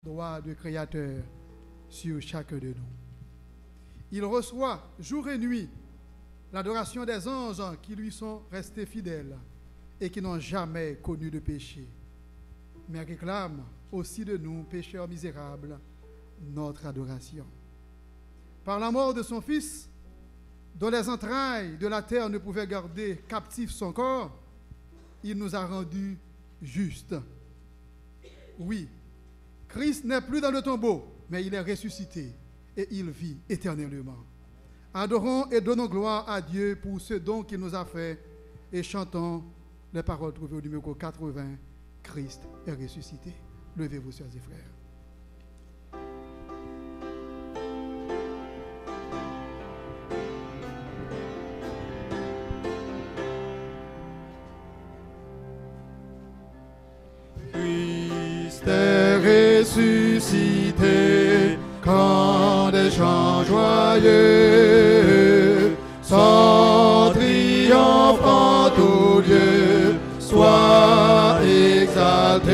droit de créateur sur chacun de nous. Il reçoit jour et nuit l'adoration des anges qui lui sont restés fidèles et qui n'ont jamais connu de péché, mais réclame aussi de nous, pécheurs misérables, notre adoration. Par la mort de son Fils, dont les entrailles de la terre ne pouvaient garder captif son corps, il nous a rendus justes. Oui, Christ n'est plus dans le tombeau, mais il est ressuscité et il vit éternellement. Adorons et donnons gloire à Dieu pour ce don qu'il nous a fait et chantons les paroles trouvées au numéro 80, Christ est ressuscité. Levez-vous, sœurs et frères. Christ est ressuscité, quand des chants joyeux, sans triomphe en tout lieu, sois exalté.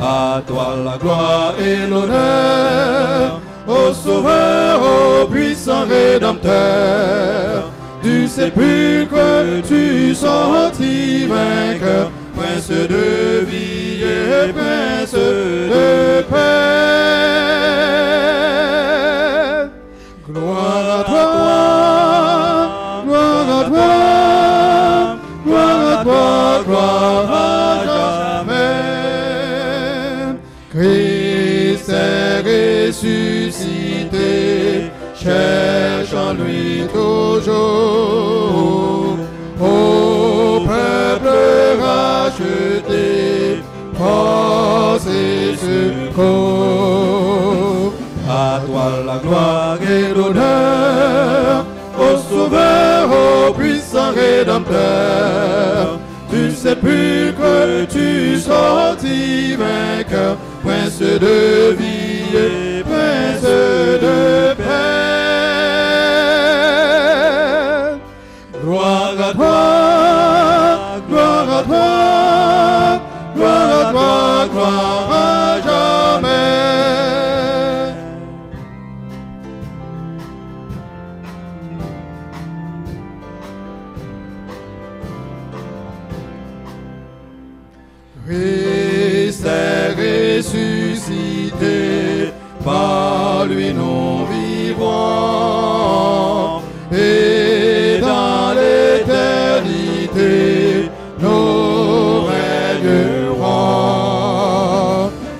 À toi la gloire et l'honneur, ô Sauveur, ô puissant Rédempteur. Du sépulcre tu sortis vainqueur, Prince de vie et Prince de paix. Gloire à toi, gloire à toi, gloire à toi, gloire à jamais. Christ est ressuscité, cherche en lui toujours. Ô peuple racheté, force et secours. À toi la gloire et l'honneur, ô Sauveur, ô puissant Rédempteur. Du sépulcre tu sortis vainqueur, Prince de vie et Prince de paix. Gloire à toi, gloire à toi, gloire à toi, gloire à jamais. Christ est ressuscité, par lui nous vivrons, et dans l'éternité nous régnerons.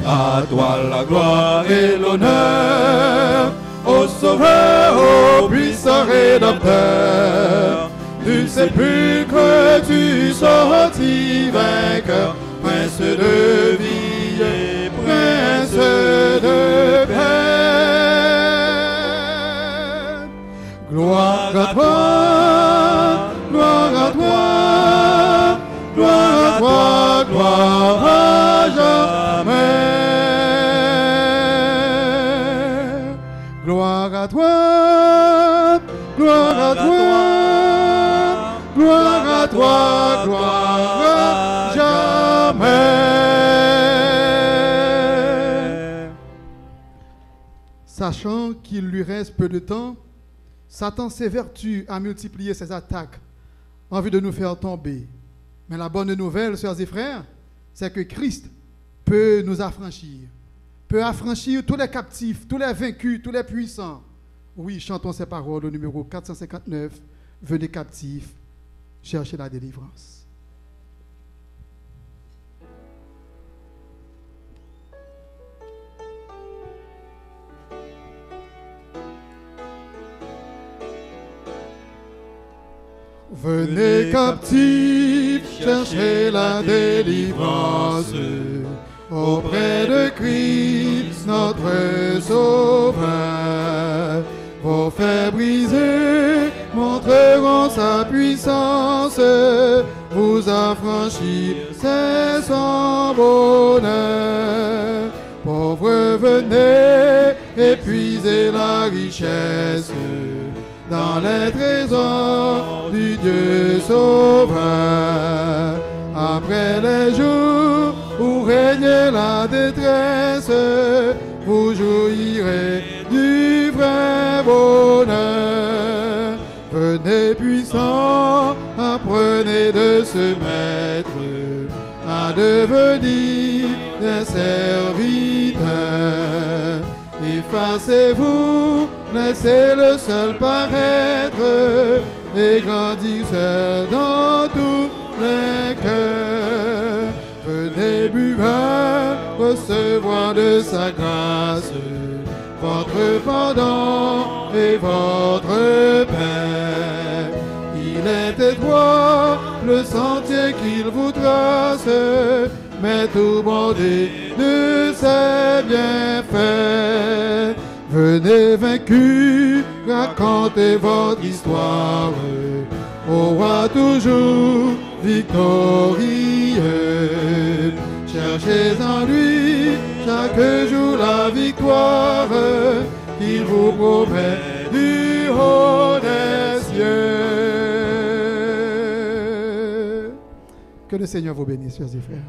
À toi la gloire et l'honneur, ô Sauveur, ô puissant Rédempteur. Du sépulcre tu sortis vainqueur, Prince de vie et Prince de paix. Gloire à toi, gloire à toi, gloire à toi, gloire à jamais. Gloire à toi, gloire à toi, gloire à toi, gloire à jamais. Sachant qu'il lui reste peu de temps, Satan s'évertue à multiplier ses attaques en vue de nous faire tomber. Mais la bonne nouvelle, sœurs et frères, c'est que Christ peut nous affranchir, peut affranchir tous les captifs, tous les vaincus, tous les puissants. Oui, chantons ces paroles au numéro 459, venez captifs, cherchez la délivrance. Venez captifs, cherchez la délivrance auprès de Christ, notre Sauveur. Vos fers brisés montreront sa puissance, vous affranchir, c'est son bonheur. Pauvres, venez épuiser la richesse dans les trésors du Dieu Sauveur. Après les jours où régnait traversez la détresse, vous jouirez du vrai bonheur. Venez puissants, apprenez de ce maître à devenir des serviteurs. Effacez-vous, laissez le seul paraître et grandir seul dans tous les cœurs. Venez buveurs, recevoir de sa grâce votre pardon et votre paix. Il est étroit le sentier qu'il vous trace, mais tout bondé de ses bienfaits. Venez vaincus, racontez votre histoire au roi toujours victorieux. Cherchez en lui chaque jour la victoire qu'il vous promet du haut des cieux. Que le Seigneur vous bénisse, chers et frères.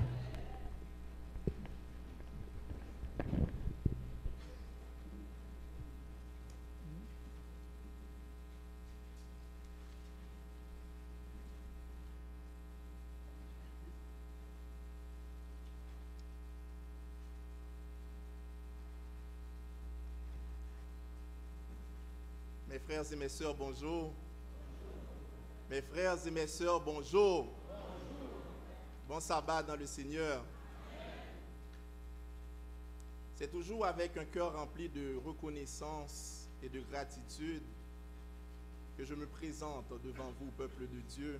Mes frères et mes sœurs, bonjour. Mes frères et mes sœurs, bonjour. Bon sabbat dans le Seigneur. C'est toujours avec un cœur rempli de reconnaissance et de gratitude que je me présente devant vous, peuple de Dieu,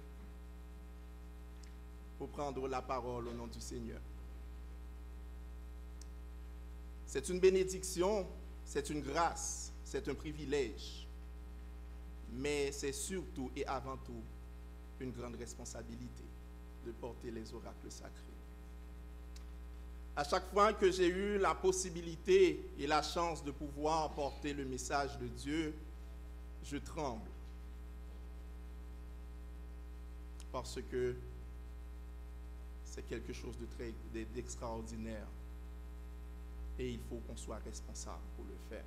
pour prendre la parole au nom du Seigneur. C'est une bénédiction, c'est une grâce, c'est un privilège. Mais c'est surtout et avant tout une grande responsabilité de porter les oracles sacrés. À chaque fois que j'ai eu la possibilité et la chance de pouvoir porter le message de Dieu, je tremble. Parce que c'est quelque chose d'extraordinaire. Et il faut qu'on soit responsable pour le faire.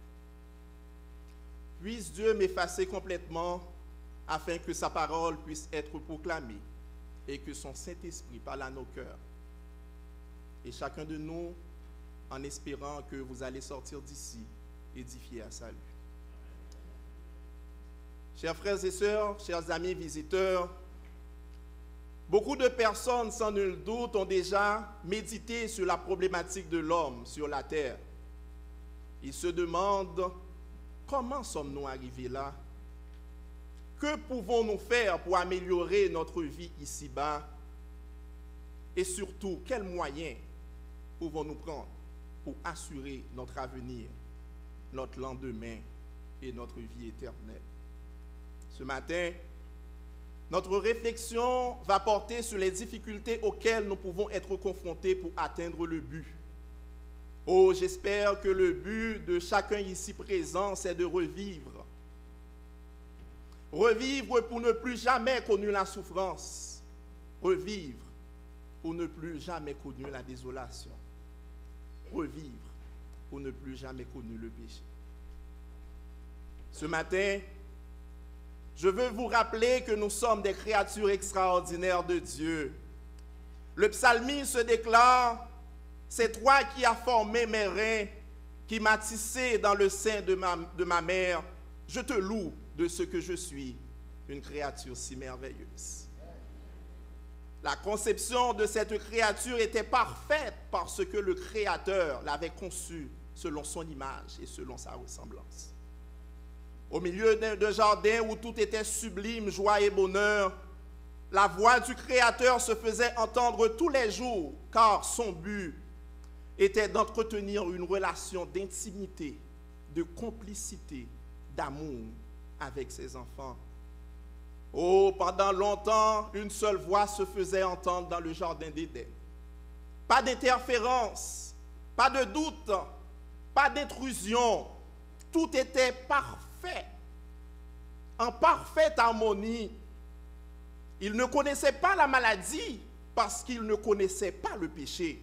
Puisse Dieu m'effacer complètement afin que sa parole puisse être proclamée et que son Saint-Esprit parle à nos cœurs. Et chacun de nous, en espérant que vous allez sortir d'ici édifiés à salut. Chers frères et sœurs, chers amis visiteurs, beaucoup de personnes, sans nul doute, ont déjà médité sur la problématique de l'homme sur la terre. Ils se demandent: comment sommes-nous arrivés là? Que pouvons-nous faire pour améliorer notre vie ici-bas? Et surtout, quels moyens pouvons-nous prendre pour assurer notre avenir, notre lendemain et notre vie éternelle? Ce matin, notre réflexion va porter sur les difficultés auxquelles nous pouvons être confrontés pour atteindre le but. Oh, j'espère que le but de chacun ici présent, c'est de revivre. Revivre pour ne plus jamais connaître la souffrance. Revivre pour ne plus jamais connaître la désolation. Revivre pour ne plus jamais connaître le péché. Ce matin, je veux vous rappeler que nous sommes des créatures extraordinaires de Dieu. Le psalmiste se déclare: c'est toi qui as formé mes reins, qui m'as tissé dans le sein de ma mère. Je te loue de ce que je suis, une créature si merveilleuse. La conception de cette créature était parfaite parce que le Créateur l'avait conçue selon son image et selon sa ressemblance. Au milieu d'un jardin où tout était sublime, joie et bonheur, la voix du Créateur se faisait entendre tous les jours, car son but était d'entretenir une relation d'intimité, de complicité, d'amour avec ses enfants. Oh, pendant longtemps, une seule voix se faisait entendre dans le jardin d'Éden. Pas d'interférence, pas de doute, pas d'intrusion. Tout était parfait, en parfaite harmonie. Il ne connaissait pas la maladie parce qu'il ne connaissait pas le péché.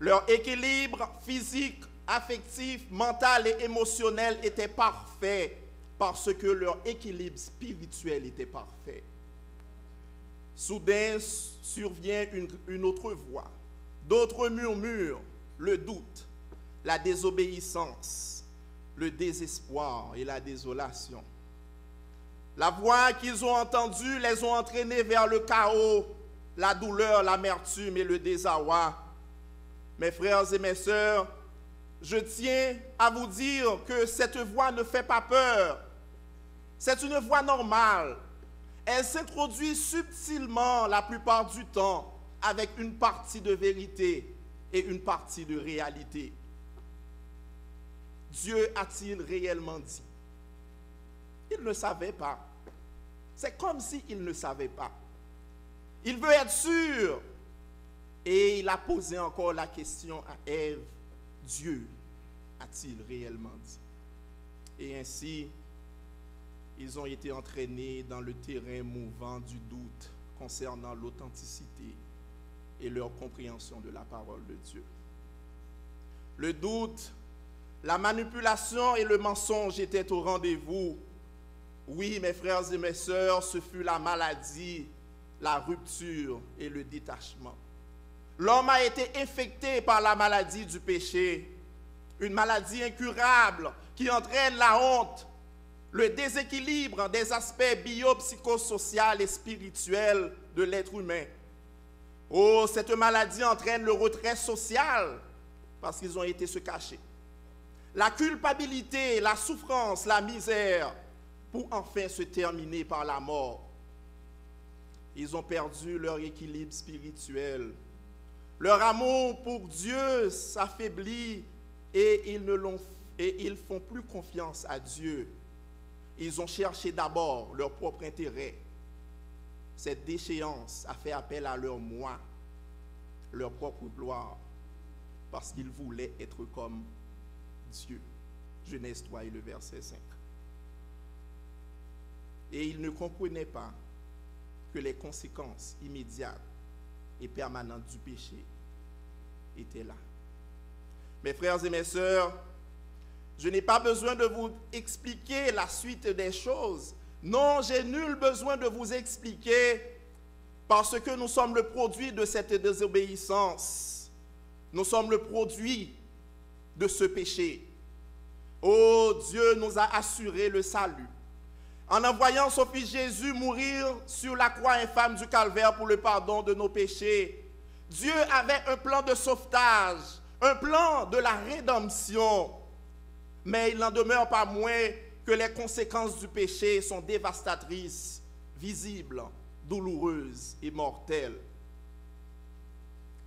Leur équilibre physique, affectif, mental et émotionnel était parfait parce que leur équilibre spirituel était parfait. Soudain survient une autre voix. D'autres murmurent le doute, la désobéissance, le désespoir et la désolation. La voix qu'ils ont entendue les ont entraînés vers le chaos, la douleur, l'amertume et le désarroi. Mes frères et mes sœurs, je tiens à vous dire que cette voix ne fait pas peur. C'est une voix normale. Elle s'introduit subtilement la plupart du temps avec une partie de vérité et une partie de réalité. Dieu a-t-il réellement dit? Il ne savait pas. C'est comme s'il ne savait pas. Il veut être sûr. Et il a posé encore la question à Ève. Dieu a-t-il réellement dit? Et ainsi, ils ont été entraînés dans le terrain mouvant du doute concernant l'authenticité et leur compréhension de la parole de Dieu. Le doute, la manipulation et le mensonge étaient au rendez-vous. Oui, mes frères et mes sœurs, ce fut la maladie, la rupture et le détachement. L'homme a été infecté par la maladie du péché, une maladie incurable qui entraîne la honte, le déséquilibre des aspects biopsychosociaux et spirituels de l'être humain. Oh, cette maladie entraîne le retrait social parce qu'ils ont été se cacher. La culpabilité, la souffrance, la misère, pour enfin se terminer par la mort. Ils ont perdu leur équilibre spirituel. Leur amour pour Dieu s'affaiblit et ils font plus confiance à Dieu. Ils ont cherché d'abord leur propre intérêt. Cette déchéance a fait appel à leur moi, leur propre gloire, parce qu'ils voulaient être comme Dieu. Genèse 3 et le verset 5. Et ils ne comprenaient pas que les conséquences immédiates et permanentes du péché étaient là. Mes frères et mes sœurs, je n'ai pas besoin de vous expliquer la suite des choses. Non, j'ai nul besoin de vous expliquer parce que nous sommes le produit de cette désobéissance. Nous sommes le produit de ce péché. Oh, Dieu nous a assuré le salut en envoyant son Fils Jésus mourir sur la croix infâme du calvaire pour le pardon de nos péchés. Dieu avait un plan de sauvetage, un plan de la rédemption. Mais il n'en demeure pas moins que les conséquences du péché sont dévastatrices, visibles, douloureuses et mortelles.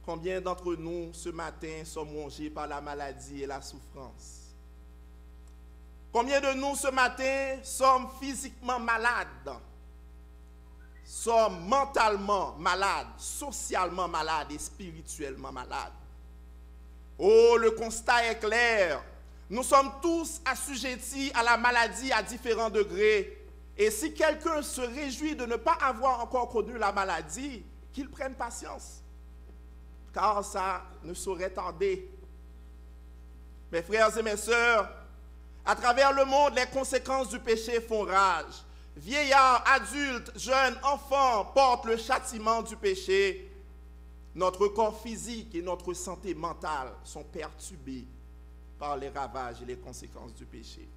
Combien d'entre nous, ce matin, sommes rongés par la maladie et la souffrance? Combien de nous, ce matin, sommes physiquement malades, sommes mentalement malades, socialement malades et spirituellement malades? Oh, le constat est clair. Nous sommes tous assujettis à la maladie à différents degrés. Et si quelqu'un se réjouit de ne pas avoir encore connu la maladie, qu'il prenne patience, car ça ne saurait tarder. Mes frères et mes sœurs, à travers le monde, les conséquences du péché font rage. Vieillards, adultes, jeunes, enfants portent le châtiment du péché. Notre corps physique et notre santé mentale sont perturbés par les ravages et les conséquences du péché.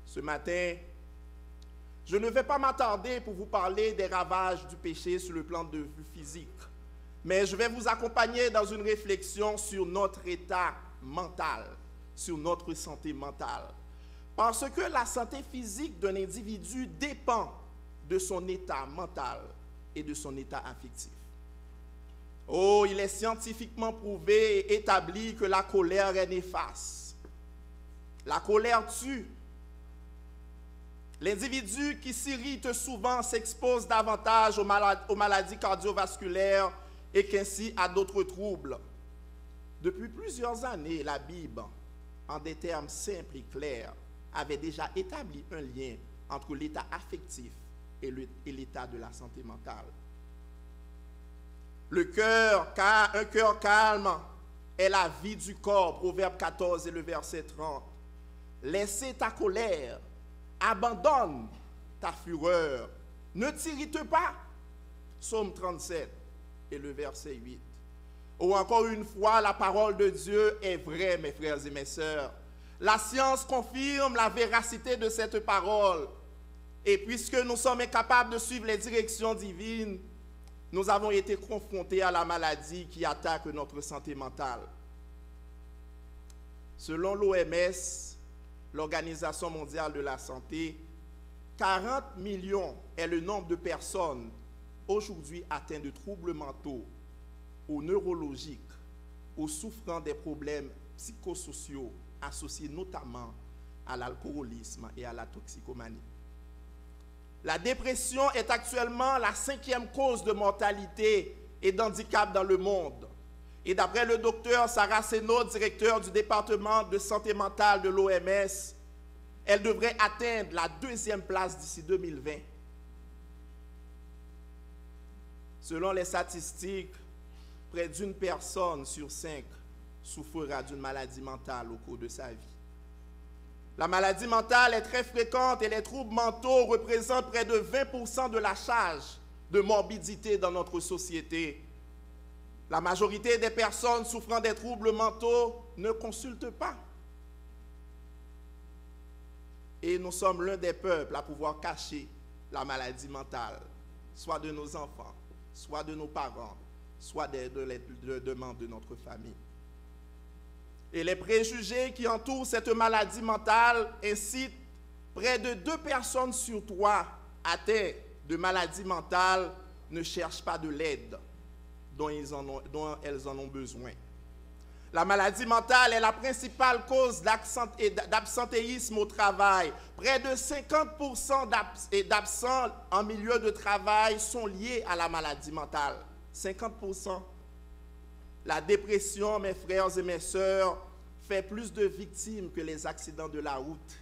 Ce matin, je ne vais pas m'attarder pour vous parler des ravages du péché sur le plan de vue physique, mais je vais vous accompagner dans une réflexion sur notre état mental, sur notre santé mentale. Parce que la santé physique d'un individu dépend de son état mental et de son état affectif. Oh, il est scientifiquement prouvé et établi que la colère est néfaste. La colère tue. L'individu qui s'irrite souvent s'expose davantage aux maladies cardiovasculaires et qu'ainsi à d'autres troubles. Depuis plusieurs années, la Bible, en des termes simples et clairs, avait déjà établi un lien entre l'état affectif et l'état de la santé mentale. Un cœur calme est la vie du corps, Proverbe 14 et le verset 30. Laissez ta colère, abandonne ta fureur, ne t'irrite pas, Psaume 37 et le verset 8. Ou encore une fois, la parole de Dieu est vraie, mes frères et mes sœurs. La science confirme la véracité de cette parole. Et puisque nous sommes incapables de suivre les directions divines, nous avons été confrontés à la maladie qui attaque notre santé mentale. Selon l'OMS, l'Organisation mondiale de la santé, 40 millions est le nombre de personnes aujourd'hui atteintes de troubles mentaux ou neurologiques ou souffrant des problèmes psychosociaux associés notamment à l'alcoolisme et à la toxicomanie. La dépression est actuellement la 5e cause de mortalité et d'handicap dans le monde. Et d'après le docteur Sarah Seno, directeur du département de santé mentale de l'OMS, elle devrait atteindre la 2e place d'ici 2020. Selon les statistiques, près d'une personne sur 5 souffrira d'une maladie mentale au cours de sa vie. La maladie mentale est très fréquente et les troubles mentaux représentent près de 20% de la charge de morbidité dans notre société. La majorité des personnes souffrant des troubles mentaux ne consultent pas. Et nous sommes l'un des peuples à pouvoir cacher la maladie mentale, soit de nos enfants, soit de nos parents, soit de membres de notre famille. Et les préjugés qui entourent cette maladie mentale incitent près de 2 personnes sur 3 atteintes de maladie mentale ne cherchent pas de l'aide dont elles en ont besoin. La maladie mentale est la principale cause d'absentéisme au travail. Près de 50% d'absents en milieu de travail sont liés à la maladie mentale. 50%. La dépression, mes frères et mes sœurs, fait plus de victimes que les accidents de la route.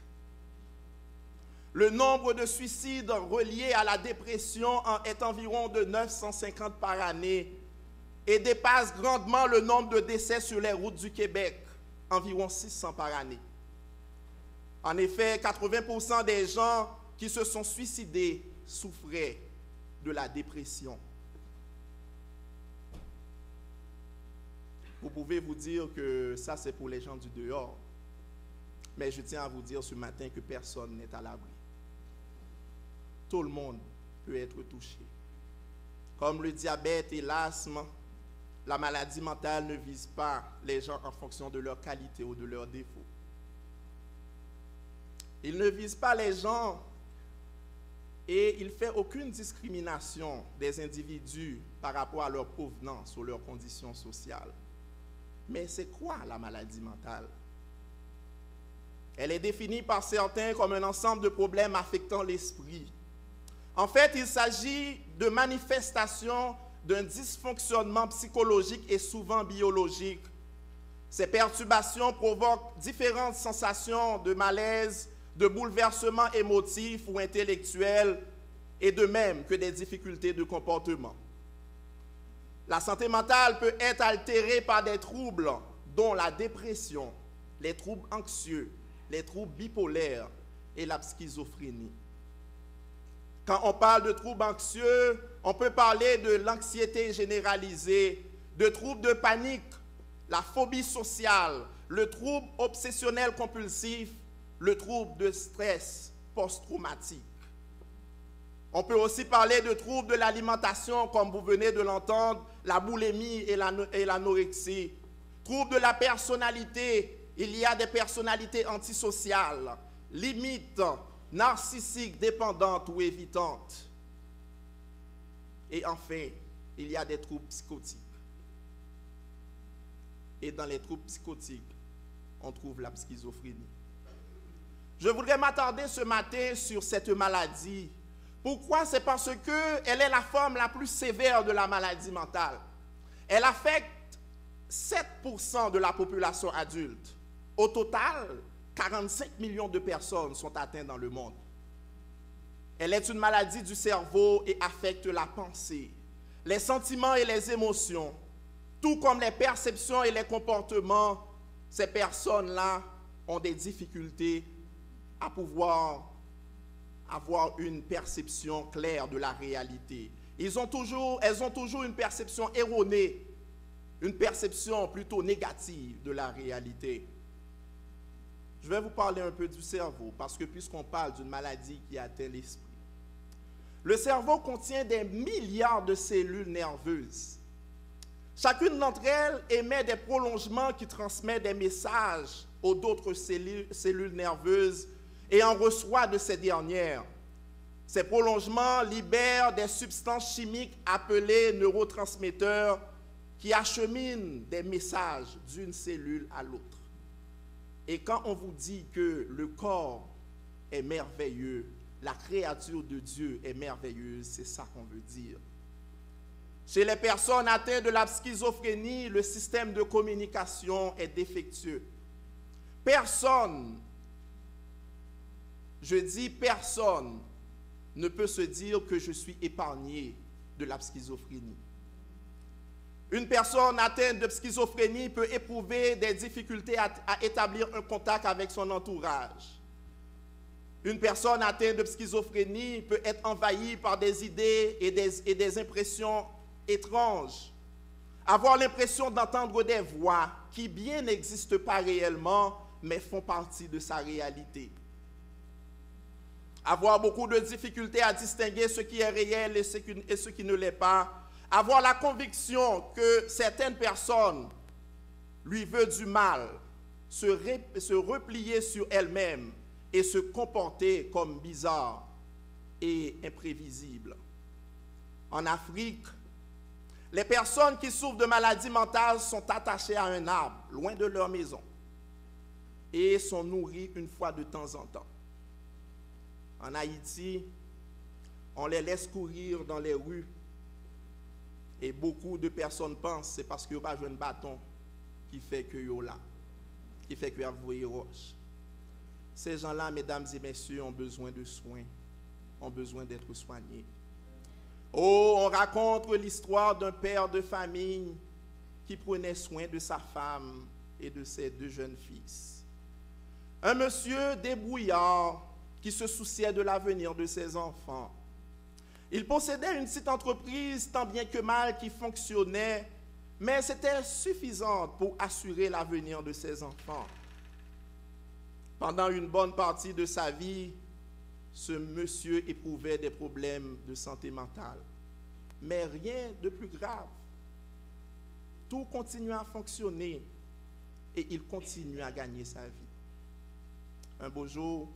Le nombre de suicides reliés à la dépression est environ de 950 par année et dépasse grandement le nombre de décès sur les routes du Québec, environ 600 par année. En effet, 80% des gens qui se sont suicidés souffraient de la dépression. Vous pouvez vous dire que ça, c'est pour les gens du dehors. Mais je tiens à vous dire ce matin que personne n'est à l'abri. Tout le monde peut être touché. Comme le diabète et l'asthme, la maladie mentale ne vise pas les gens en fonction de leur qualité ou de leurs défauts. Il ne vise pas les gens et il ne fait aucune discrimination des individus par rapport à leur provenance ou leur condition sociale. Mais c'est quoi la maladie mentale? Elle est définie par certains comme un ensemble de problèmes affectant l'esprit. En fait, il s'agit de manifestations d'un dysfonctionnement psychologique et souvent biologique. Ces perturbations provoquent différentes sensations de malaise, de bouleversement émotif ou intellectuel, et de même que des difficultés de comportement. La santé mentale peut être altérée par des troubles, dont la dépression, les troubles anxieux, les troubles bipolaires et la schizophrénie. Quand on parle de troubles anxieux, on peut parler de l'anxiété généralisée, de troubles de panique, la phobie sociale, le trouble obsessionnel compulsif, le trouble de stress post-traumatique. On peut aussi parler de troubles de l'alimentation, comme vous venez de l'entendre, la boulimie et l'anorexie. Troubles de la personnalité, il y a des personnalités antisociales, limites, narcissiques, dépendantes ou évitantes. Et enfin, il y a des troubles psychotiques. Et dans les troubles psychotiques, on trouve la schizophrénie. Je voudrais m'attarder ce matin sur cette maladie. Pourquoi? C'est parce qu'elle est la forme la plus sévère de la maladie mentale. Elle affecte 7% de la population adulte. Au total, 45 millions de personnes sont atteintes dans le monde. Elle est une maladie du cerveau et affecte la pensée, les sentiments et les émotions. tout comme les perceptions et les comportements, ces personnes-là ont des difficultés à pouvoir avoir une perception claire de la réalité. Elles ont toujours une perception erronée, une perception plutôt négative de la réalité. Je vais vous parler un peu du cerveau, parce que puisqu'on parle d'une maladie qui atteint l'esprit, le cerveau contient des milliards de cellules nerveuses. Chacune d'entre elles émet des prolongements qui transmettent des messages aux autres cellules nerveuses et en reçoit de ces dernières. Ces prolongements libèrent des substances chimiques appelées neurotransmetteurs qui acheminent des messages d'une cellule à l'autre. Et quand on vous dit que le corps est merveilleux, la créature de Dieu est merveilleuse, c'est ça qu'on veut dire. Chez les personnes atteintes de la schizophrénie, le système de communication est défectueux. Personne, je dis personne, ne peut se dire que je suis épargné de la schizophrénie. Une personne atteinte de schizophrénie peut éprouver des difficultés à établir un contact avec son entourage. Une personne atteinte de schizophrénie peut être envahie par des idées et des impressions étranges. Avoir l'impression d'entendre des voix qui bien n'existent pas réellement, mais font partie de sa réalité. Avoir beaucoup de difficultés à distinguer ce qui est réel et ce qui ne l'est pas. Avoir la conviction que certaines personnes lui veulent du mal, se replier sur elles-mêmes et se comporter comme bizarre et imprévisible. En Afrique, les personnes qui souffrent de maladies mentales sont attachées à un arbre, loin de leur maison, et sont nourries une fois de temps en temps. En Haïti, on les laisse courir dans les rues et beaucoup de personnes pensent que c'est parce qu'ils n'ont pas joué un bâton qui fait que yo là, qui fait qu'ils ont voué roche. Ces gens-là, mesdames et messieurs, ont besoin de soins, ont besoin d'être soignés. Oh, on raconte l'histoire d'un père de famille qui prenait soin de sa femme et de ses 2 jeunes fils. Un monsieur débrouillard qui se souciait de l'avenir de ses enfants. Il possédait une petite entreprise tant bien que mal qui fonctionnait, mais c'était suffisant pour assurer l'avenir de ses enfants. Pendant une bonne partie de sa vie, ce monsieur éprouvait des problèmes de santé mentale. Mais rien de plus grave. Tout continuait à fonctionner et il continuait à gagner sa vie. Un beau jour,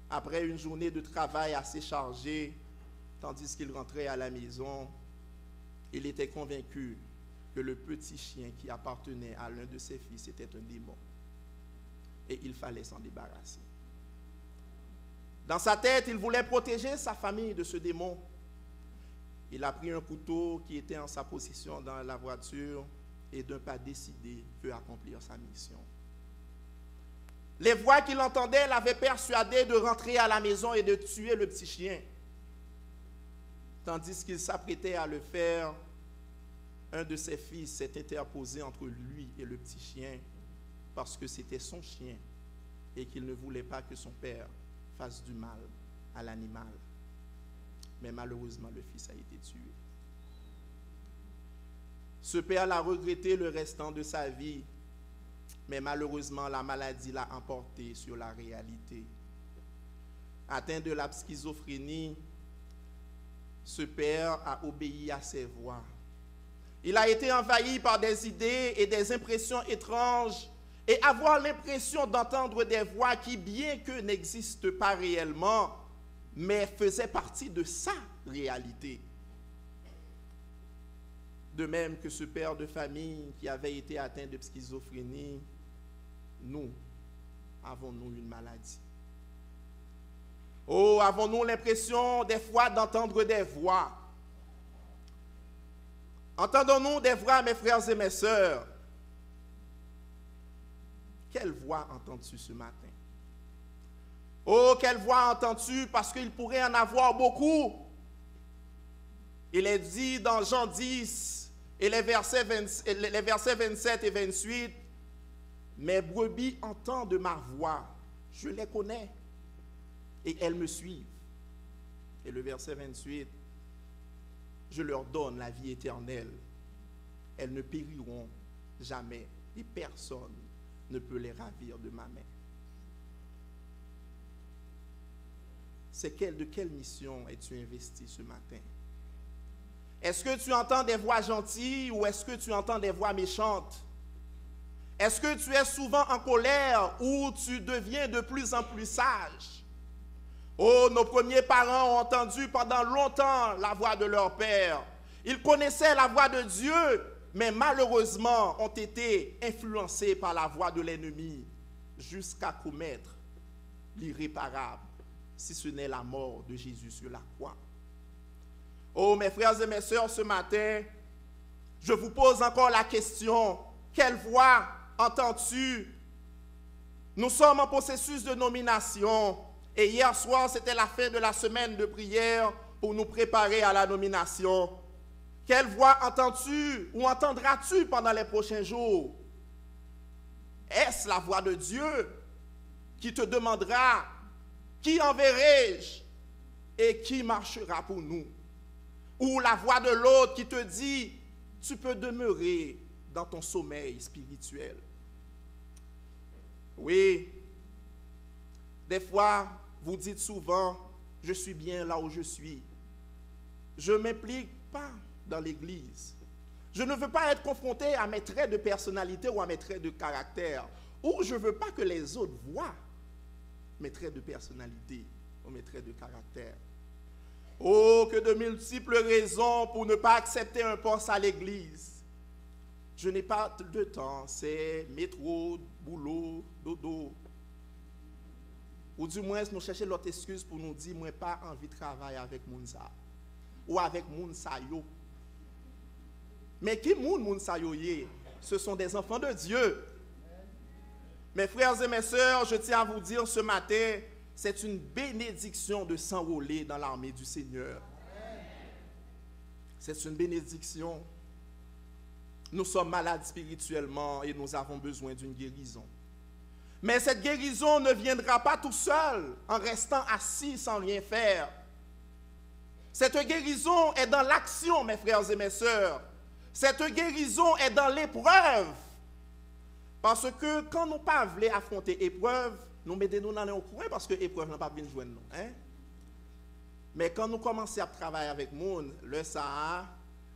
après une journée de travail assez chargée, tandis qu'il rentrait à la maison, il était convaincu que le petit chien qui appartenait à l'un de ses fils était un démon. Et il fallait s'en débarrasser. Dans sa tête, il voulait protéger sa famille de ce démon. Il a pris un couteau qui était en sa possession dans la voiture et d'un pas décidé veut accomplir sa mission. Les voix qu'il entendait l'avaient persuadé de rentrer à la maison et de tuer le petit chien. Tandis qu'il s'apprêtait à le faire, un de ses fils s'est interposé entre lui et le petit chien parce que c'était son chien et qu'il ne voulait pas que son père fasse du mal à l'animal. Mais malheureusement, le fils a été tué. Ce père l'a regretté le restant de sa vie, mais malheureusement, la maladie l'a emporté sur la réalité. Atteint de la schizophrénie, ce père a obéi à ses voix. Il a été envahi par des idées et des impressions étranges et avoir l'impression d'entendre des voix qui, bien que n'existent pas réellement, mais faisaient partie de sa réalité. De même que ce père de famille qui avait été atteint de schizophrénie, nous, avons-nous une maladie? Oh, avons-nous l'impression des fois d'entendre des voix? Entendons-nous des voix, mes frères et mes sœurs? Quelle voix entends-tu ce matin? Oh, quelle voix entends-tu? Parce qu'il pourrait en avoir beaucoup. Il est dit dans Jean 10 Et les versets 27 et 28, mes brebis entendent ma voix, je les connais, et elles me suivent. Et le verset 28, je leur donne la vie éternelle. Elles ne périront jamais, et personne ne peut les ravir de ma main. De quelle mission es-tu investi ce matin? Est-ce que tu entends des voix gentilles ou est-ce que tu entends des voix méchantes? Est-ce que tu es souvent en colère ou tu deviens de plus en plus sage? Oh, nos premiers parents ont entendu pendant longtemps la voix de leur père. Ils connaissaient la voix de Dieu, mais malheureusement ont été influencés par la voix de l'ennemi jusqu'à commettre l'irréparable, si ce n'est la mort de Jésus sur la croix. Oh, mes frères et mes sœurs, ce matin, je vous pose encore la question, quelle voix entends-tu? Nous sommes en processus de nomination et hier soir, c'était la fin de la semaine de prière pour nous préparer à la nomination. Quelle voix entends-tu ou entendras-tu pendant les prochains jours? Est-ce la voix de Dieu qui te demandera qui enverrai-je et qui marchera pour nous? Ou la voix de l'autre qui te dit tu peux demeurer dans ton sommeil spirituel? Oui, des fois, vous dites souvent, je suis bien là où je suis. Je ne m'implique pas dans l'église. Je ne veux pas être confronté à mes traits de personnalité ou à mes traits de caractère. Ou je ne veux pas que les autres voient mes traits de personnalité ou mes traits de caractère. Oh, que de multiples raisons pour ne pas accepter un poste à l'église. Je n'ai pas de temps, c'est métro, boulot, dodo. Ou du moins, nous cherchons l'autre excuse pour nous dire, moi, pas envie de travailler avec Mounsa. Ou avec Mounsa yo. Mais qui Mounsa yo yé? Ce sont des enfants de Dieu. Mes frères et mes sœurs, je tiens à vous dire ce matin, c'est une bénédiction de s'enrôler dans l'armée du Seigneur. C'est une bénédiction. Nous sommes malades spirituellement et nous avons besoin d'une guérison. Mais cette guérison ne viendra pas tout seul en restant assis sans rien faire. Cette guérison est dans l'action, mes frères et mes sœurs. Cette guérison est dans l'épreuve. Parce que quand nous ne pas voulons affronter l'épreuve, nous mettons dans un coin parce que l'épreuve n'a pas bien joué nous. Hein? Mais quand nous commençons à travailler avec le monde, le ça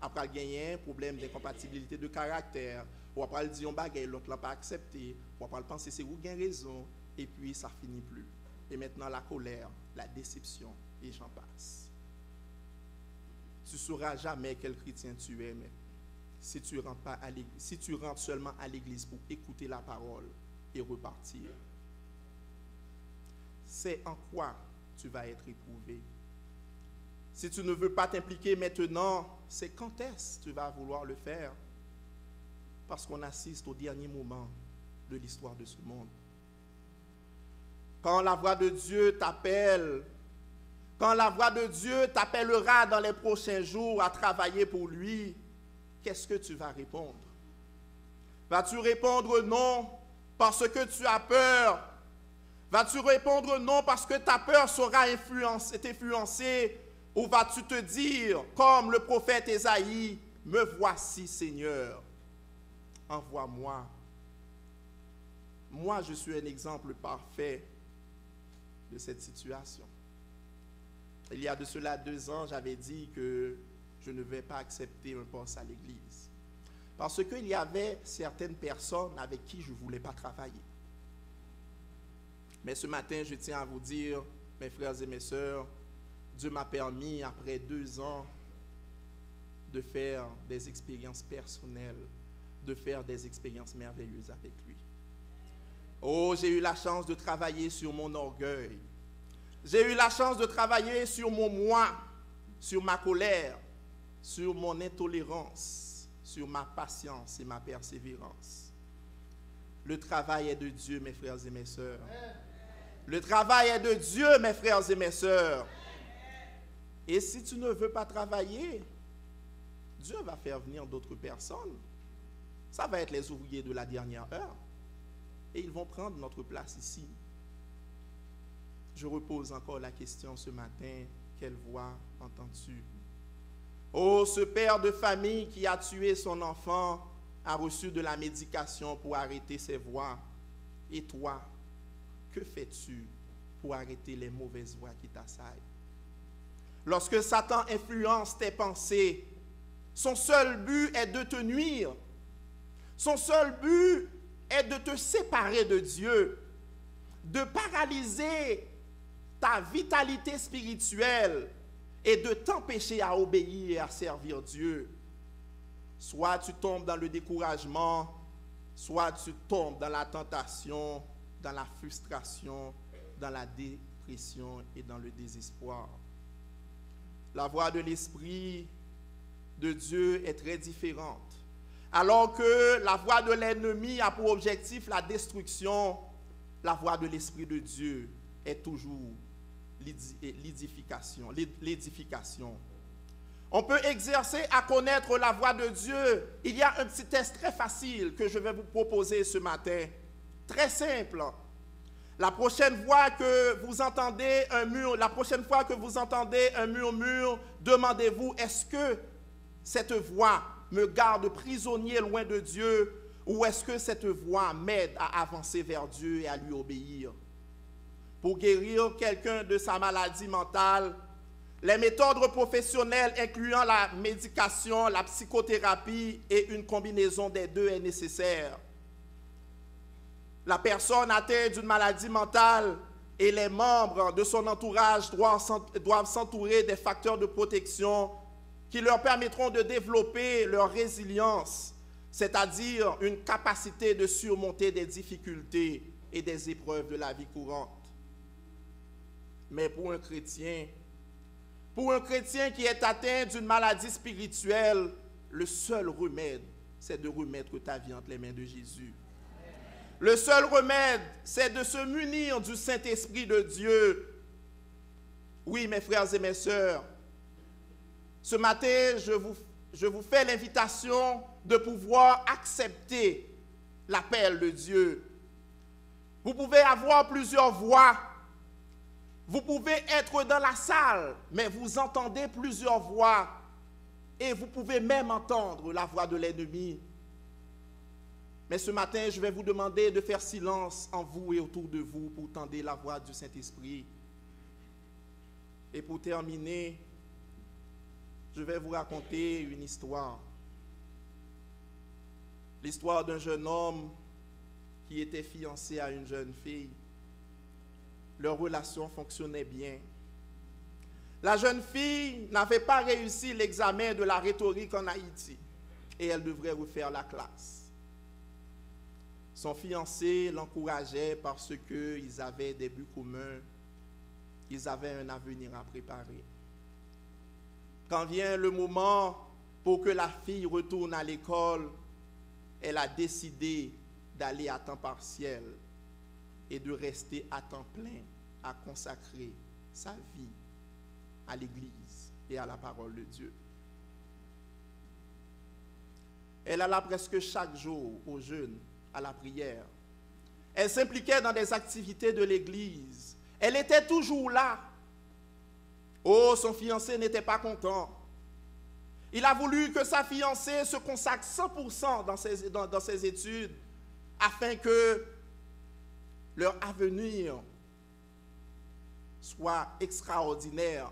après gagner un problème d'incompatibilité de caractère, ou après dire on bagaille, l'autre l'a pas accepté, ou après penser c'est vous qui avez raison, et puis ça finit plus. Et maintenant la colère, la déception, et j'en passe. Tu ne sauras jamais quel chrétien tu es, mais si tu rentres pas à l'église, si tu rentres seulement à l'église pour écouter la parole et repartir, c'est en quoi tu vas être éprouvé. Si tu ne veux pas t'impliquer maintenant, c'est quand est-ce que tu vas vouloir le faire? Parce qu'on assiste au dernier moment de l'histoire de ce monde. Quand la voix de Dieu t'appelle, quand la voix de Dieu t'appellera dans les prochains jours à travailler pour lui, qu'est-ce que tu vas répondre? Vas-tu répondre non parce que tu as peur? Vas-tu répondre non parce que ta peur sera influencée? Ou vas-tu te dire, comme le prophète Ésaïe, me voici Seigneur, envoie-moi. Moi, je suis un exemple parfait de cette situation. Il y a de cela 2 ans, j'avais dit que je ne vais pas accepter un poste à l'église. Parce qu'il y avait certaines personnes avec qui je ne voulais pas travailler. Mais ce matin, je tiens à vous dire, mes frères et mes sœurs, Dieu m'a permis, après 2 ans, de faire des expériences personnelles, de faire des expériences merveilleuses avec lui. Oh, j'ai eu la chance de travailler sur mon orgueil. J'ai eu la chance de travailler sur mon moi, sur ma colère, sur mon intolérance, sur ma patience et ma persévérance. Le travail est de Dieu, mes frères et mes sœurs. Le travail est de Dieu, mes frères et mes sœurs. Et si tu ne veux pas travailler, Dieu va faire venir d'autres personnes. Ça va être les ouvriers de la dernière heure. Et ils vont prendre notre place ici. Je repose encore la question ce matin. Quelle voix entends-tu? Oh, ce père de famille qui a tué son enfant a reçu de la médication pour arrêter ses voix. Et toi, que fais-tu pour arrêter les mauvaises voix qui t'assaillent? Lorsque Satan influence tes pensées, son seul but est de te nuire. Son seul but est de te séparer de Dieu, de paralyser ta vitalité spirituelle et de t'empêcher à obéir et à servir Dieu. Soit tu tombes dans le découragement, soit tu tombes dans la tentation, dans la frustration, dans la dépression et dans le désespoir. La voix de l'Esprit de Dieu est très différente. Alors que la voix de l'ennemi a pour objectif la destruction, la voix de l'Esprit de Dieu est toujours l'édification. On peut exercer à connaître la voix de Dieu. Il y a un petit test très facile que je vais vous proposer ce matin. Très simple. La prochaine fois que vous entendez un murmure, demandez-vous, est-ce que cette voix me garde prisonnier loin de Dieu, ou est-ce que cette voix m'aide à avancer vers Dieu et à lui obéir? Pour guérir quelqu'un de sa maladie mentale, les méthodes professionnelles incluant la médication, la psychothérapie et une combinaison des deux est nécessaire. La personne atteinte d'une maladie mentale et les membres de son entourage doivent s'entourer des facteurs de protection qui leur permettront de développer leur résilience, c'est-à-dire une capacité de surmonter des difficultés et des épreuves de la vie courante. Mais pour un chrétien qui est atteint d'une maladie spirituelle, le seul remède, c'est de remettre ta vie entre les mains de Jésus. Le seul remède, c'est de se munir du Saint-Esprit de Dieu. Oui, mes frères et mes sœurs, ce matin, je vous fais l'invitation de pouvoir accepter l'appel de Dieu. Vous pouvez avoir plusieurs voix. Vous pouvez être dans la salle, mais vous entendez plusieurs voix. Et vous pouvez même entendre la voix de l'ennemi. Mais ce matin, je vais vous demander de faire silence en vous et autour de vous pour entendre la voix du Saint-Esprit. Et pour terminer, je vais vous raconter une histoire. L'histoire d'un jeune homme qui était fiancé à une jeune fille. Leur relation fonctionnait bien. La jeune fille n'avait pas réussi l'examen de la rhétorique en Haïti et elle devrait refaire la classe. Son fiancé l'encourageait parce qu'ils avaient des buts communs, ils avaient un avenir à préparer. Quand vient le moment pour que la fille retourne à l'école, elle a décidé d'aller à temps partiel et de rester à temps plein à consacrer sa vie à l'Église et à la parole de Dieu. Elle alla presque chaque jour au jeûne, à la prière. Elle s'impliquait dans des activités de l'Église. Elle était toujours là. Oh, son fiancé n'était pas content. Il a voulu que sa fiancée se consacre 100% dans ses études afin que leur avenir soit extraordinaire.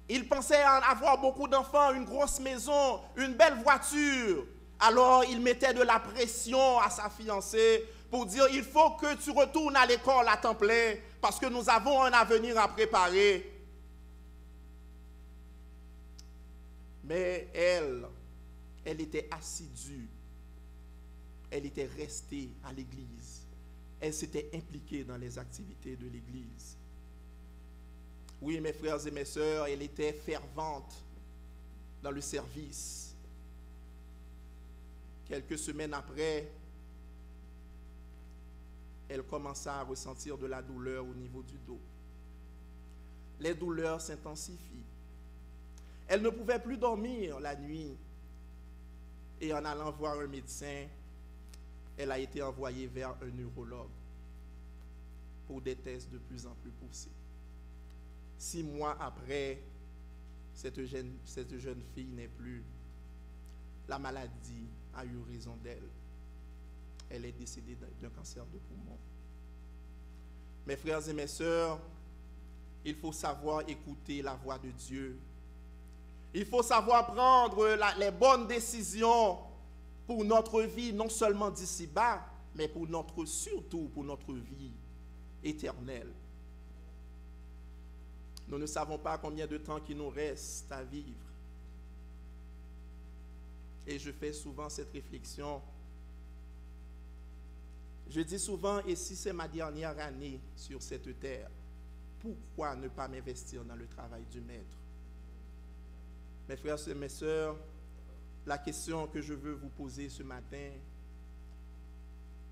Il pensait en avoir beaucoup d'enfants, une grosse maison, une belle voiture. Alors il mettait de la pression à sa fiancée pour dire il faut que tu retournes à l'école à temps plein parce que nous avons un avenir à préparer. Mais elle était assidue. Elle était restée à l'église. Elle s'était impliquée dans les activités de l'église. Oui, mes frères et mes sœurs, elle était fervente dans le service. Quelques semaines après, elle commença à ressentir de la douleur au niveau du dos. Les douleurs s'intensifient. Elle ne pouvait plus dormir la nuit Et en allant voir un médecin, elle a été envoyée vers un neurologue pour des tests de plus en plus poussés. 6 mois après, cette jeune fille n'est plus. La maladie a eu raison d'elle. Elle est décédée d'un cancer de poumon. Mes frères et mes sœurs, il faut savoir écouter la voix de Dieu. Il faut savoir prendre les bonnes décisions pour notre vie, non seulement d'ici-bas, mais surtout pour notre vie éternelle. Nous ne savons pas combien de temps il nous reste à vivre. Et je fais souvent cette réflexion. Je dis souvent, et si c'est ma dernière année sur cette terre, pourquoi ne pas m'investir dans le travail du Maître? Mes frères et mes sœurs, la question que je veux vous poser ce matin,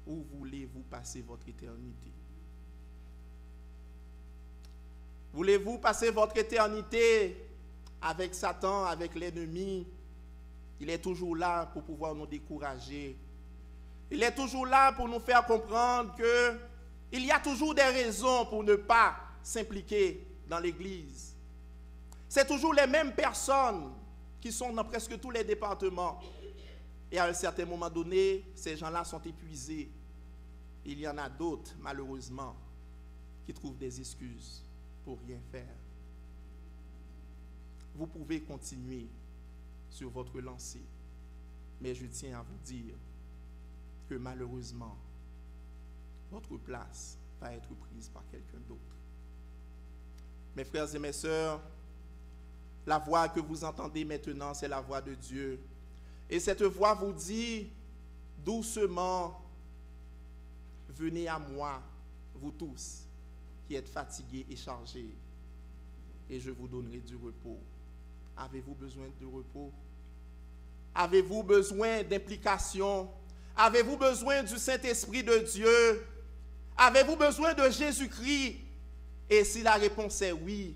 où voulez-vous passer votre éternité? Voulez-vous passer votre éternité avec Satan, avec l'ennemi? Il est toujours là pour pouvoir nous décourager. Il est toujours là pour nous faire comprendre qu'il y a toujours des raisons pour ne pas s'impliquer dans l'Église. C'est toujours les mêmes personnes qui sont dans presque tous les départements. Et à un certain moment donné, ces gens-là sont épuisés. Il y en a d'autres, malheureusement, qui trouvent des excuses pour rien faire. Vous pouvez continuer sur votre lancée, mais je tiens à vous dire que malheureusement, votre place va être prise par quelqu'un d'autre. Mes frères et mes sœurs, la voix que vous entendez maintenant, c'est la voix de Dieu. Et cette voix vous dit doucement, venez à moi, vous tous, qui êtes fatigués et chargés, et je vous donnerai du repos. Avez-vous besoin de repos? Avez-vous besoin d'implication? Avez-vous besoin du Saint-Esprit de Dieu? Avez-vous besoin de Jésus-Christ? Et si la réponse est oui,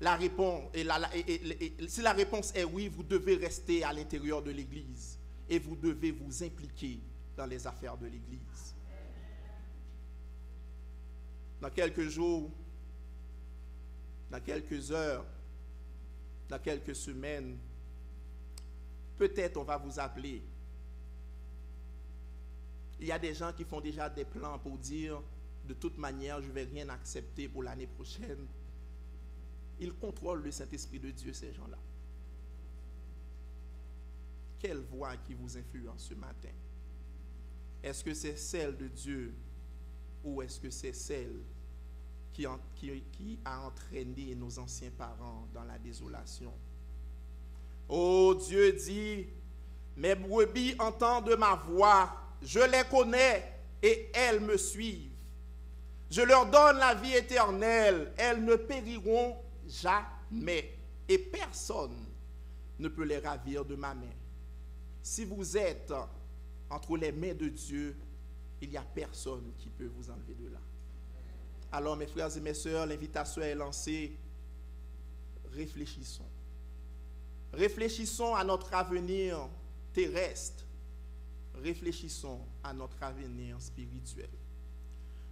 si la réponse est oui, vous devez rester à l'intérieur de l'Église et vous devez vous impliquer dans les affaires de l'Église. Dans quelques jours, dans quelques heures, dans quelques semaines, peut-être on va vous appeler. Il y a des gens qui font déjà des plans pour dire, de toute manière, je ne vais rien accepter pour l'année prochaine. Ils contrôlent le Saint-Esprit de Dieu, ces gens-là. Quelle voix qui vous influence ce matin? Est-ce que c'est celle de Dieu ou est-ce que c'est celle qui a entraîné nos anciens parents dans la désolation? Oh, Dieu dit, mes brebis entendent ma voix, je les connais et elles me suivent. Je leur donne la vie éternelle, elles ne périront jamais et personne ne peut les ravir de ma main. Si vous êtes entre les mains de Dieu, il n'y a personne qui peut vous enlever de là. Alors mes frères et mes sœurs, l'invitation est lancée. Réfléchissons. Réfléchissons à notre avenir terrestre. Réfléchissons à notre avenir spirituel.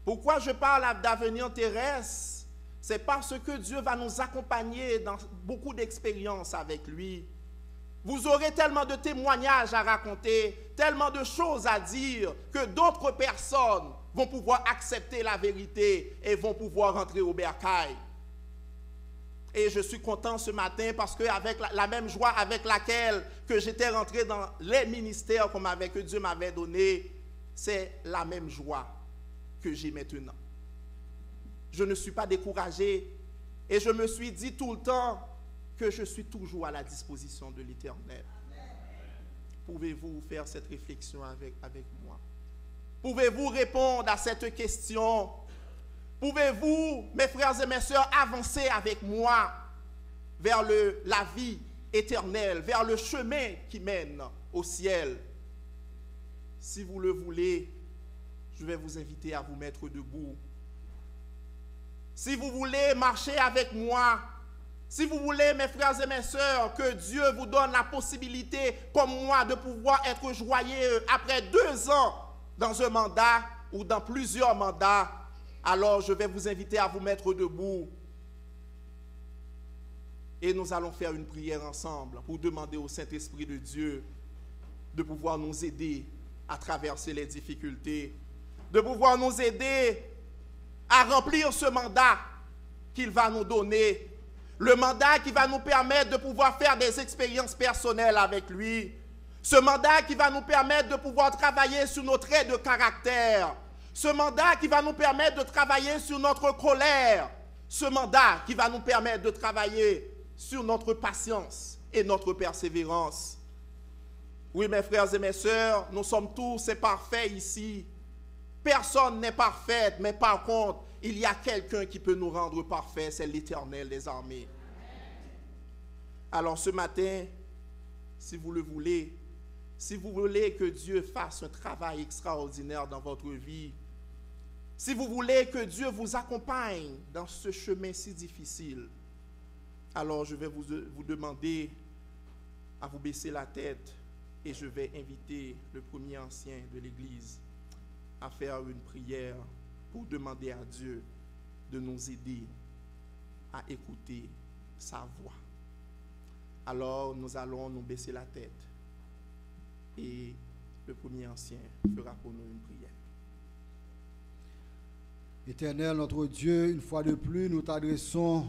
Pourquoi je parle d'avenir terrestre? C'est parce que Dieu va nous accompagner dans beaucoup d'expériences avec lui. Vous aurez tellement de témoignages à raconter, tellement de choses à dire, que d'autres personnes vont pouvoir accepter la vérité et vont pouvoir rentrer au bercail. Et je suis content ce matin parce qu'avec la même joie avec laquelle que j'étais rentré dans les ministères que Dieu m'avait donné, c'est la même joie que j'ai maintenant. Je ne suis pas découragé et je me suis dit tout le temps que je suis toujours à la disposition de l'Éternel. Pouvez-vous faire cette réflexion avec moi? Pouvez-vous répondre à cette question? Pouvez-vous, mes frères et mes sœurs, avancer avec moi vers la vie éternelle, vers le chemin qui mène au ciel? Si vous le voulez, je vais vous inviter à vous mettre debout. Si vous voulez marcher avec moi, Si vous voulez, mes frères et mes sœurs, que Dieu vous donne la possibilité, comme moi, de pouvoir être joyeux après 2 ans dans un mandat ou dans plusieurs mandats, alors je vais vous inviter à vous mettre debout. Et nous allons faire une prière ensemble pour demander au Saint-Esprit de Dieu de pouvoir nous aider à traverser les difficultés, de pouvoir nous aider à remplir ce mandat qu'il va nous donner. Le mandat qui va nous permettre de pouvoir faire des expériences personnelles avec lui. Ce mandat qui va nous permettre de pouvoir travailler sur nos traits de caractère. Ce mandat qui va nous permettre de travailler sur notre colère. Ce mandat qui va nous permettre de travailler sur notre patience et notre persévérance. Oui, mes frères et mes sœurs, nous sommes tous parfaits ici. Personne n'est parfait, mais par contre, il y a quelqu'un qui peut nous rendre parfaits, c'est l'Éternel des armées. Alors ce matin, si vous le voulez, si vous voulez que Dieu fasse un travail extraordinaire dans votre vie, si vous voulez que Dieu vous accompagne dans ce chemin si difficile, alors je vais vous demander à vous baisser la tête et je vais inviter le premier ancien de l'Église à faire une prière pour demander à Dieu de nous aider à écouter sa voix. Alors nous allons nous baisser la tête et le premier ancien fera pour nous une prière. Éternel, notre Dieu, une fois de plus, nous t'adressons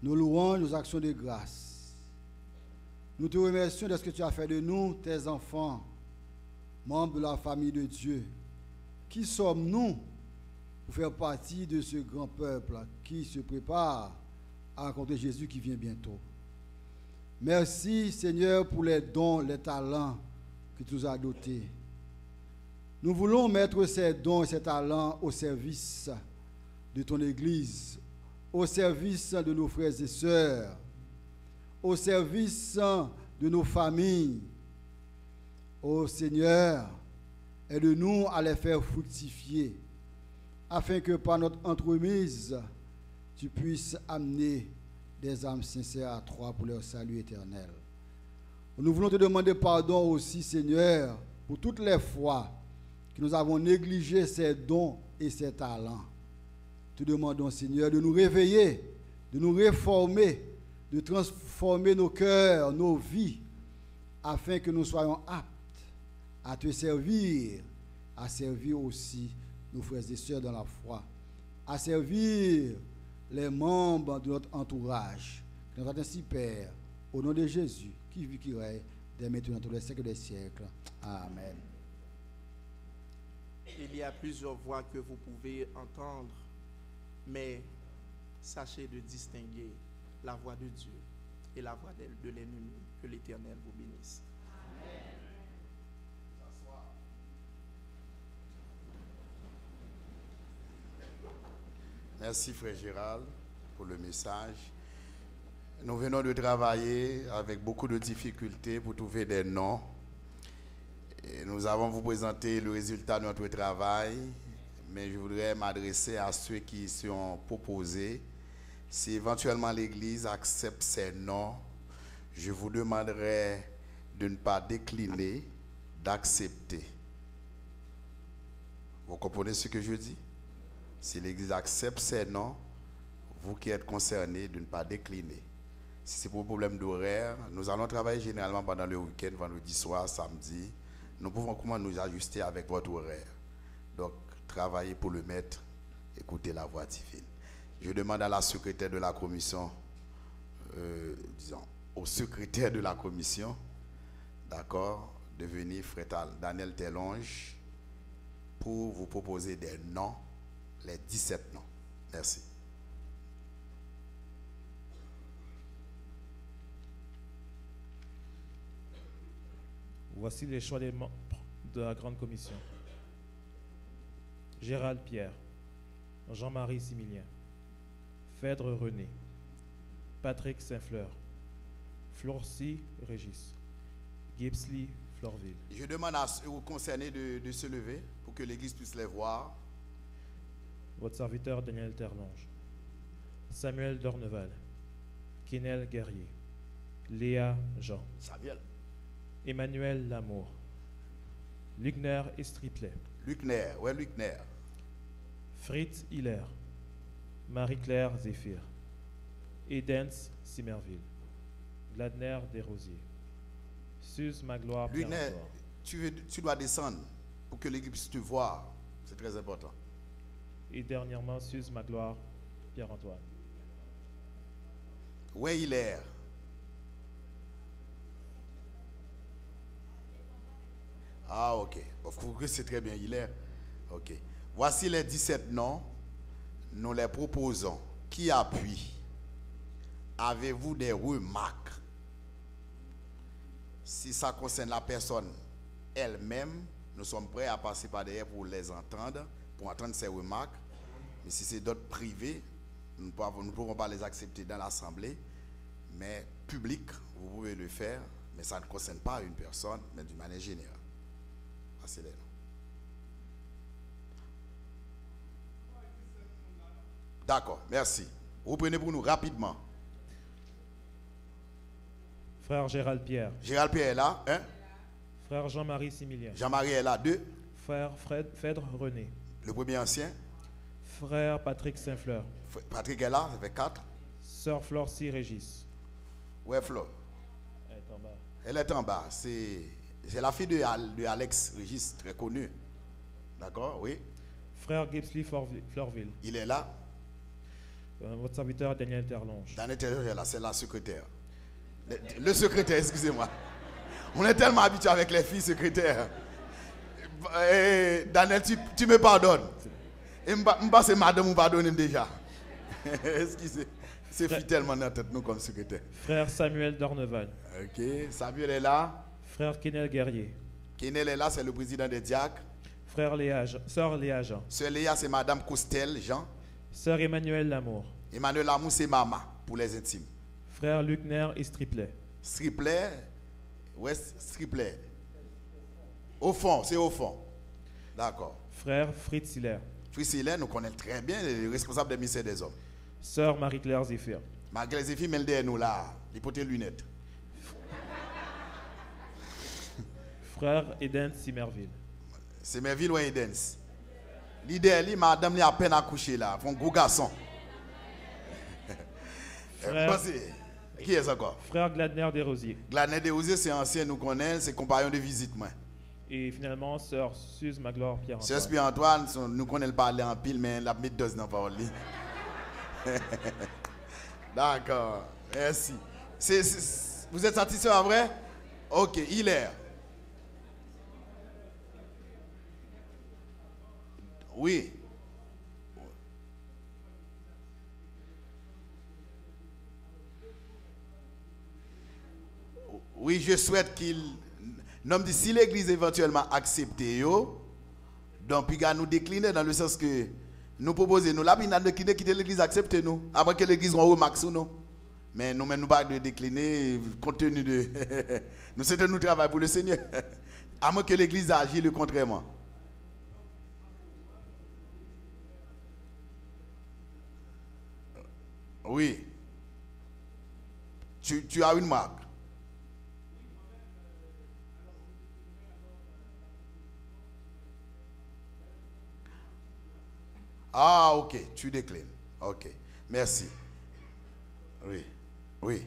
nos louanges, nos actions de grâce. Nous te remercions de ce que tu as fait de nous, tes enfants, membres de la famille de Dieu. Qui sommes-nous pour faire partie de ce grand peuple qui se prépare à rencontrer Jésus qui vient bientôt? Merci, Seigneur, pour les dons, les talents que tu nous as dotés. Nous voulons mettre ces dons et ces talents au service de ton Église, au service de nos frères et sœurs, au service de nos familles. Ô Seigneur, aide-nous à les faire fructifier, afin que par notre entremise, tu puisses amener des âmes sincères à toi pour leur salut éternel. Nous voulons te demander pardon aussi, Seigneur, pour toutes les fois que nous avons négligé ces dons et ces talents. Te demandons, Seigneur, de nous réveiller, de nous réformer, de transformer nos cœurs, nos vies, afin que nous soyons aptes à te servir, à servir aussi nos frères et sœurs dans la foi, à servir les membres de notre entourage. Que nous ainsi, Père, au nom de Jésus, qui vit, qui règne, dès maintenant, tous les siècles des siècles. Amen. Il y a plusieurs voix que vous pouvez entendre, mais sachez de distinguer la voix de Dieu et la voix de l'ennemi. Que l'Éternel vous bénisse. Amen. Merci frère Gérald pour le message. Nous venons de travailler avec beaucoup de difficultés pour trouver des noms. Et nous avons vous présenter le résultat de notre travail, mais je voudrais m'adresser à ceux qui sont proposés. Si éventuellement l'Église accepte ces noms, je vous demanderai de ne pas décliner, d'accepter. Vous comprenez ce que je dis? Si l'Église accepte ces noms, vous qui êtes concernés, de ne pas décliner. Si c'est pour problème d'horaire, nous allons travailler généralement pendant le week-end, vendredi soir, samedi. Nous pouvons comment nous ajuster avec votre horaire. Donc, travaillez pour le mettre, écoutez la voix divine. Je demande à la secrétaire de la commission, au secrétaire de la commission, d'accord, de venir, frère Daniel Telonge, pour vous proposer des noms, les 17 noms. Merci. Voici les choix des membres de la Grande Commission. Gérald Pierre, Jean-Marie Similien, Phèdre René, Patrick Saint-Fleur, Florcy Régis, Gipsley Florville. Je demande aux concernés de se lever pour que l'Église puisse les voir. Votre serviteur Daniel Terlonge, Samuel Dorneval, Kenel Guerrier. Léa Jean. Samuel. Emmanuel Lamour. Lugner Estriplet. Luckner, ouais, Luckner. Fritz Hiller. Marie-Claire Zéphir. Edens Simerville. Gladner Desrosiers. Suze Magloire Luckner, Pierre-Antoine. tu dois descendre pour que l'équipe puisse te voir. C'est très important. Et dernièrement, Suze Magloire Pierre-Antoine. Ouais, il est. Ah, ok. C'est très bien, il est. Ok. Voici les 17 noms. Nous les proposons. Qui appuie? Avez-vous des remarques? Si ça concerne la personne elle-même, nous sommes prêts à passer par derrière pour les entendre, pour entendre ces remarques. Mais si c'est d'autres privés, nous ne pouvons pas les accepter dans l'Assemblée. Mais public, vous pouvez le faire, mais ça ne concerne pas une personne, mais d'une manière générale. Passez-les. D'accord, merci. Reprenez pour nous rapidement. Frère Gérald Pierre. Gérald Pierre est là, hein? Frère Jean-Marie Similien. Jean-Marie est là, 2. Frère Phèdre René. Le premier ancien. Frère Patrick Saint-Fleur. Patrick est là, ça fait 4. Sœur Florcy Régis. Où est Flo? Elle est en bas. Elle est en bas. C'est la fille de Alex Régis, très connu. D'accord, oui. Frère Gipsley Fleurville. Il est là. Votre serviteur Daniel Terlonge. Daniel Terlonge est là, c'est la secrétaire. Le secrétaire, excusez-moi. On est tellement habitué avec les filles secrétaires. Daniel, tu me pardonnes. Et moi, c'est madame, vous pardonnez déjà. Excusez. C'est fait tellement dans la tête, nous, comme secrétaire. Frère Samuel Dorneval. Ok, Samuel est là. Frère Kenel Guerrier. Kenel est là, c'est le président des diacres. Frère Sœur Léa Jean. Sœur Léa, c'est madame Costel Jean. Sœur Emmanuel Lamour. Emmanuel Lamour, c'est maman, pour les intimes. Frère Luckner Estriplet. Striplet, ouais, Striplet. Au fond, c'est au fond. D'accord. Frère Fritz Hiller. Fritz Hiller, nous connaissons très bien, le responsable des ministères des hommes. Sœur Marie-Claire Zéphir. Marie-Claire Zéphir, mais derrière nous là, il porte les lunettes. Frère Edens Simerville. Simerville ou Edens? L'idée, madame, il a à peine accouché là, un gros garçon. Frère, qui est ça encore? Frère Gladner Desrosiers. Gladner Desrosiers, c'est ancien, nous connaissons, c'est compagnon de visite. Moi. Et finalement, Sœur Suze Magloire Pierre-Antoine. Sœur Pierre-Antoine, nous connaissons parler en pile, mais la mettre dans la parole. D'accord, merci. Vous êtes satisfait en vrai? Ok, il est. Oui. Oui, je souhaite qu'il... Non, si l'église éventuellement accepte, donc puis nous décliner dans le sens que nous proposons, nous là, puis nous quitter l'église, accepte nous, avant que l'église ait remarque sur nous. Mais nous ne pas de décliner compte tenu de... nous c'est nous travail pour le Seigneur. À moins que l'église agisse le contrairement. Oui. Tu as une marque. Ah, ok, tu déclines. Ok, merci. Oui, oui.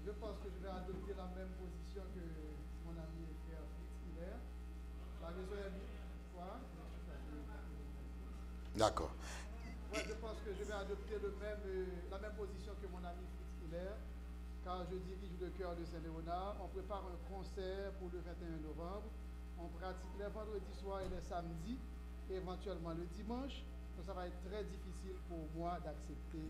Je pense que je vais adopter la même position que mon ami frère Fritz Hiller. La raison est quoi? D'accord. Ouais, je pense que je vais adopter la même position que mon ami Fritz Hiller, car je dirige le chœur de Saint-Léonard. On prépare un concert pour le 21 novembre. On pratique les vendredis soirs et les samedis, et éventuellement le dimanche. Donc ça va être très difficile pour moi d'accepter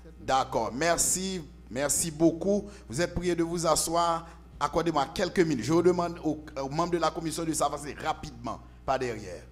cette nouvelle. D'accord, merci, merci beaucoup. Vous êtes priés de vous asseoir. Accordez-moi quelques minutes. Je vous demande aux membres de la commission de s'avancer rapidement, pas derrière.